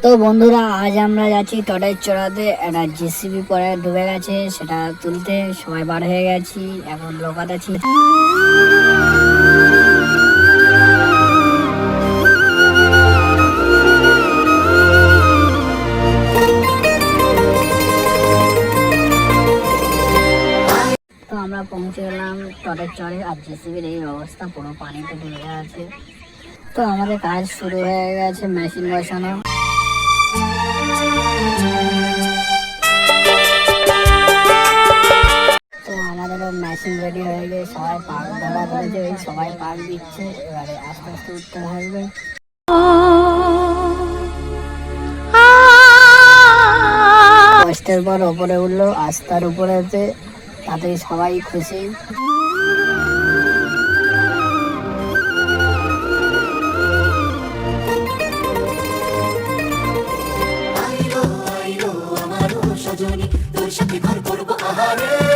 তো বন্ধুরা, আজ আমরা যাচ্ছি টটের চড়াতে। একটা জেসিবি পরে ডুবে গেছে, সেটা তুলতে সবাই বার হয়ে গেছি, এখন লোকাতাছি। তো আমরা পৌঁছে গেলাম টটের চড়ে, আর জেসিবির এই অবস্থা, পুরো পানিতে ডুবে আছে। তো আমাদের কাজ শুরু হয়ে গেছে, মেশিন বসানো। তো আমাদেরও মেশিন রেডি হয়ে গেছে, সবাই পাক ধরা ধরেছে, ওই সবাই পাক দিচ্ছে। এবারে আস্তে আস্তে উঠতে থাকবে। কষ্টের পর ওপরে উঠলো, আস্তার উপরেতে, তাতে সবাই খুশি। আমার সজনী তোর সাথে ঘর করবো আহারে।